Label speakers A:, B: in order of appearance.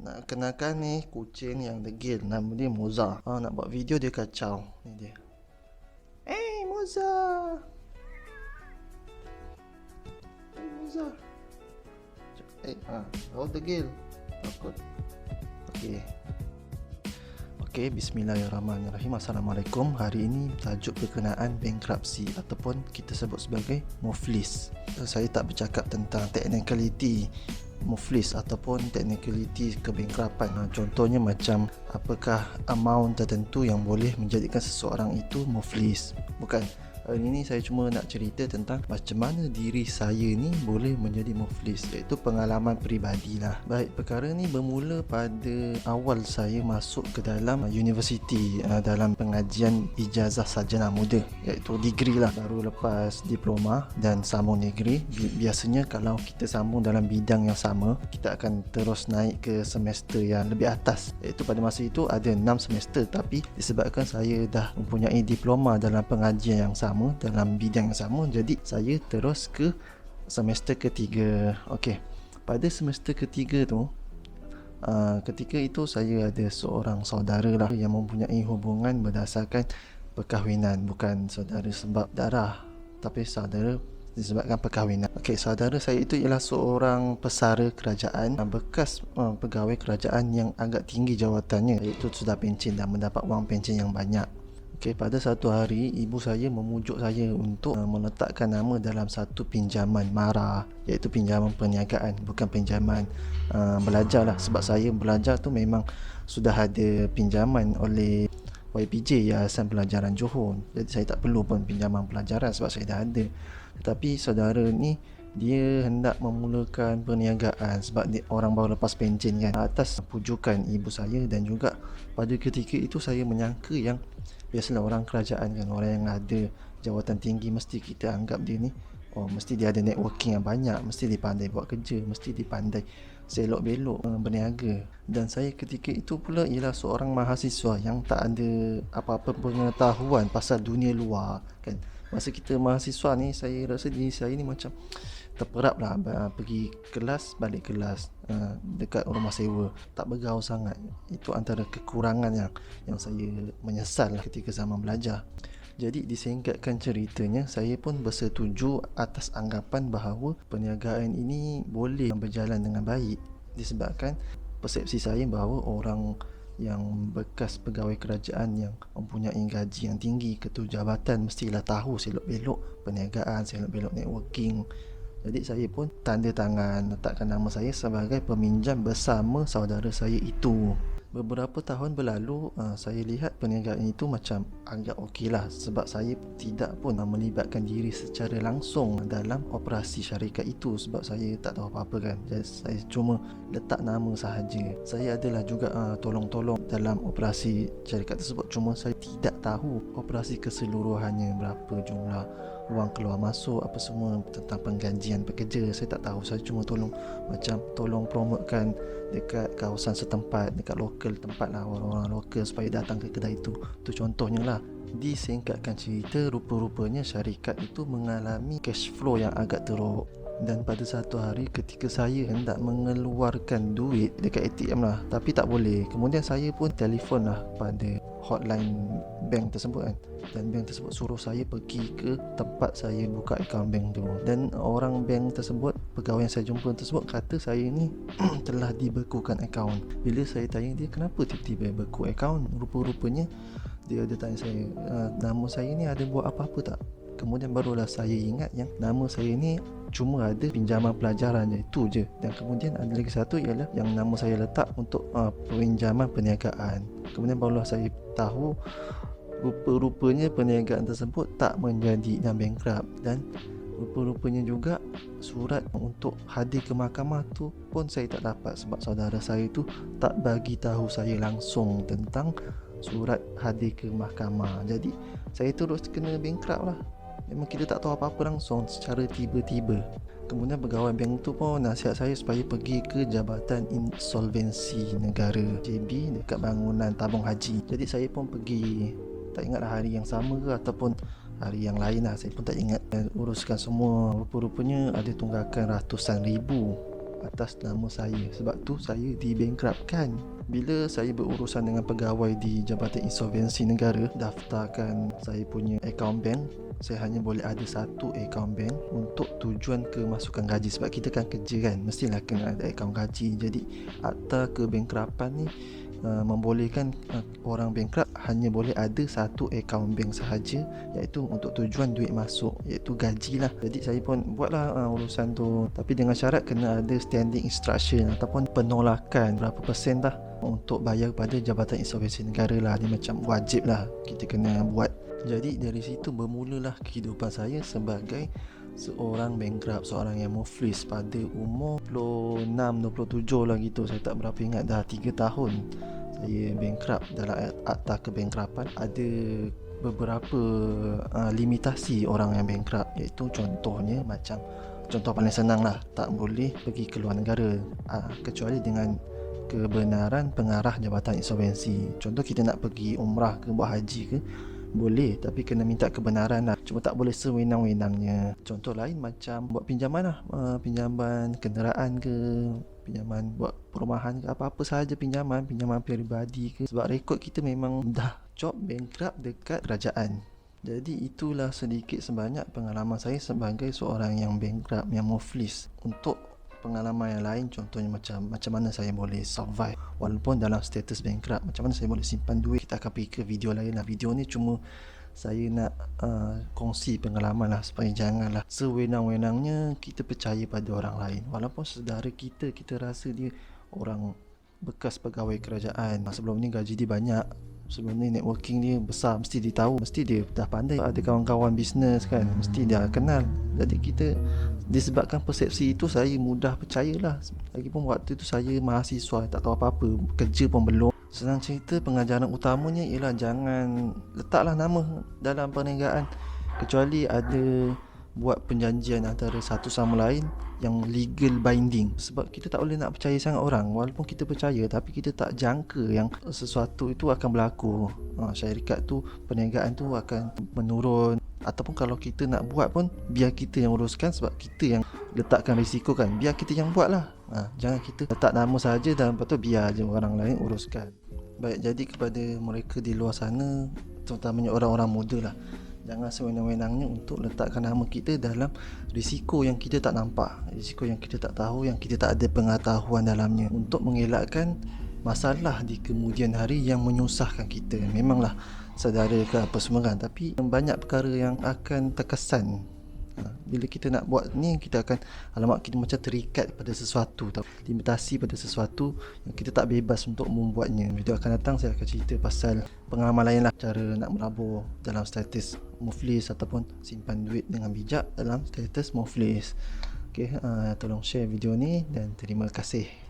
A: Nak kenalkan ni kucing yang degil. Nama dia Moza. Nak buat video dia kacau. Ni dia. Moza. Moza. Oh degil. Takut. Okey, bismillahirrahmanirrahim. Assalamualaikum. Hari ini tajuk berkenaan bankruptcy ataupun kita sebut sebagai muflis. Saya tak bercakap tentang technicality muflis ataupun technicality kebankrapan. Contohnya macam apakah amount tertentu yang boleh menjadikan seseorang itu muflis. Bukan. Hari ini saya cuma nak cerita tentang macam mana diri saya ni boleh menjadi muflis, iaitu pengalaman peribadi lah. Baik, perkara ni bermula pada awal saya masuk ke dalam universiti, dalam pengajian ijazah sarjana muda, iaitu degree lah. Baru lepas diploma dan sambung degree. Biasanya kalau kita sambung dalam bidang yang sama, kita akan terus naik ke semester yang lebih atas, iaitu pada masa itu ada 6 semester. Tapi disebabkan saya dah mempunyai diploma dalam pengajian yang sama, dalam bidang yang sama, jadi saya terus ke semester ketiga. Okey, pada semester ketiga tu, ketika itu saya ada seorang saudara lah yang mempunyai hubungan berdasarkan perkahwinan, bukan saudara sebab darah, tapi saudara disebabkan perkahwinan. Okey, saudara saya itu ialah seorang pesara kerajaan, bekas pegawai kerajaan yang agak tinggi jawatannya, iaitu sudah pencen dan mendapat wang pencen yang banyak. Okey, pada satu hari ibu saya memujuk saya untuk meletakkan nama dalam satu pinjaman mara, iaitu pinjaman perniagaan, bukan pinjaman belajar lah. Sebab saya belajar tu memang sudah ada pinjaman oleh YPJ, Yayasan Pelajaran Johor. Jadi saya tak perlu pun pinjaman pelajaran sebab saya dah ada. Tetapi saudara ni dia hendak memulakan perniagaan sebab dia orang baru lepas pencen kan, atas pujukan ibu saya. Dan juga pada ketika itu saya menyangka yang biasalah orang kerajaan kan, orang yang ada jawatan tinggi, mesti kita anggap dia ni mesti dia ada networking yang banyak, mesti dia pandai buat kerja, mesti dia pandai selok-belok berniaga. Dan saya ketika itu pula ialah seorang mahasiswa yang tak ada apa-apa pengetahuan pasal dunia luar kan. Masa kita mahasiswa ni, saya rasa diri saya ni macam terperap lah, pergi kelas, balik kelas, dekat rumah sewa, tak bergaul sangat. Itu antara kekurangan yang saya menyesal lah ketika zaman belajar. Jadi disingkatkan ceritanya, saya pun bersetuju atas anggapan bahawa perniagaan ini boleh berjalan dengan baik, disebabkan persepsi saya bahawa orang yang bekas pegawai kerajaan yang mempunyai gaji yang tinggi, ketua jabatan, mestilah tahu selok-belok perniagaan, selok-belok networking. Jadi saya pun tanda tangan letakkan nama saya sebagai peminjam bersama saudara saya itu. Beberapa tahun berlalu, saya lihat perniagaan itu macam agak okey lah, sebab saya tidak pun melibatkan diri secara langsung dalam operasi syarikat itu, sebab saya tak tahu apa-apa kan. Jadi saya cuma letak nama sahaja. Saya adalah juga tolong-tolong dalam operasi syarikat tersebut, cuma saya tidak tahu operasi keseluruhannya, berapa jumlah wang keluar masuk, apa semua tentang penggajian pekerja. Saya tak tahu. Saya cuma tolong promotekan dekat kawasan setempat, dekat lokal tempat lah, orang-orang lokal supaya datang ke kedai itu. Itu contohnya lah. Disingkatkan cerita, rupa-rupanya syarikat itu mengalami cash flow yang agak teruk. Dan pada satu hari ketika saya hendak mengeluarkan duit dekat ATM lah, tapi tak boleh. Kemudian saya pun telefon lah pada hotline bank tersebut kan, dan bank tersebut suruh saya pergi ke tempat saya buka akaun bank tu. Dan orang bank tersebut, pegawai yang saya jumpa tersebut, kata saya ni telah dibekukan akaun. Bila saya tanya dia kenapa tiba-tiba beku akaun, rupa-rupanya dia ada tanya saya, nama saya ni ada buat apa-apa tak? Kemudian barulah saya ingat yang nama saya ni cuma ada pinjaman pelajaran je, itu je. Dan kemudian ada lagi satu ialah yang nama saya letak untuk pinjaman perniagaan. Kemudian barulah saya tahu rupa-rupanya perniagaan tersebut tak menjadi dan bankrupt. Dan rupa-rupanya juga surat untuk hadir ke mahkamah tu pun saya tak dapat, sebab saudara saya tu tak bagi tahu saya langsung tentang surat hadir ke mahkamah. Jadi saya terus kena bankrupt lah. Memang kita tak tahu apa-apa langsung, secara tiba-tiba. Kemudian pegawai bank tu pun nasihat saya supaya pergi ke Jabatan Insolvensi Negara, JB, dekat bangunan tabung haji. Jadi saya pun pergi, tak ingatlah hari yang sama ke ataupun hari yang lain lah, saya pun tak ingat. Uruskan semua. Rupa-rupanya ada tunggakan ratusan ribu atas nama saya. Sebab tu saya dibankruptkan. Bila saya berurusan dengan pegawai di Jabatan Insolvensi Negara, daftarkan saya punya akaun bank, saya hanya boleh ada satu akaun bank untuk tujuan kemasukan gaji. Sebab kita kan kerja kan, mestilah kena ada akaun gaji. Jadi akta kebankrapan ni membolehkan orang bankrupt hanya boleh ada satu akaun bank sahaja, iaitu untuk tujuan duit masuk, iaitu gaji lah. Jadi saya pun buatlah urusan tu, tapi dengan syarat kena ada standing instruction ataupun penolakan berapa persen lah untuk bayar pada Jabatan Insolvensi Negara lah. Dia macam wajib lah kita kena buat. Jadi dari situ bermulalah kehidupan saya sebagai seorang bankrupt, seorang yang muflis pada umur 26-27 lah gitu. Saya tak berapa ingat, dah 3 tahun saya bankrupt. Dalam akta kebankrapan ada beberapa limitasi orang yang bankrupt, iaitu contohnya macam, contoh paling senang lah, tak boleh pergi ke luar negara kecuali dengan kebenaran pengarah Jabatan Insolvensi. Contoh kita nak pergi umrah ke buat haji ke, boleh, tapi kena minta kebenaran lah. Cuma tak boleh sewenang-wenangnya. Contoh lain macam buat pinjaman lah, pinjaman kenderaan ke, pinjaman buat perumahan ke, apa-apa sahaja pinjaman peribadi ke. Sebab rekod kita memang dah job bankrupt dekat kerajaan. Jadi itulah sedikit sebanyak pengalaman saya sebagai seorang yang bankrupt, yang muflis. Untuk pengalaman yang lain, contohnya macam mana saya boleh survive walaupun dalam status bankrupt, macam mana saya boleh simpan duit, kita akan pergi ke video lain lah. Video ni cuma saya nak kongsi pengalaman lah, supaya janganlah sewenang-wenangnya kita percaya pada orang lain. Walaupun saudara kita rasa dia orang bekas pegawai kerajaan, sebelum ni gaji dia banyak, sebelum ni networking dia besar, mesti dia tahu, mesti dia dah pandai, ada kawan-kawan bisnes kan, mesti dia kenal. Jadi kita, disebabkan persepsi itu, saya mudah percayalah. Lagipun waktu itu saya mahasiswa, tak tahu apa-apa, kerja pun belum. Senang cerita, pengajaran utamanya ialah jangan letaklah nama dalam perniagaan kecuali ada buat perjanjian antara satu sama lain yang legal binding. Sebab kita tak boleh nak percaya sangat orang, walaupun kita percaya tapi kita tak jangka yang sesuatu itu akan berlaku. Syarikat tu, perniagaan tu akan menurun. Ataupun kalau kita nak buat pun, biar kita yang uruskan, sebab kita yang letakkan risiko kan. Biar kita yang buat lah. Jangan kita letak nama saja dan lepas tu biar je orang lain uruskan. Baik, jadi kepada mereka di luar sana, terutamanya orang-orang muda lah, jangan sewenang-wenangnya untuk letakkan nama kita dalam risiko yang kita tak nampak, risiko yang kita tak tahu, yang kita tak ada pengetahuan dalamnya, untuk mengelakkan masalah di kemudian hari yang menyusahkan kita. Memanglah saudara ke apa semua kan, tapi banyak perkara yang akan terkesan. Bila kita nak buat ni, kita akan, alamak, kita macam terikat pada sesuatu, limitasi pada sesuatu yang kita tak bebas untuk membuatnya. Video akan datang saya akan cerita pasal pengalaman lain lah, cara nak melabur dalam status muflis ataupun simpan duit dengan bijak dalam status muflis. Okay, tolong share video ni dan terima kasih.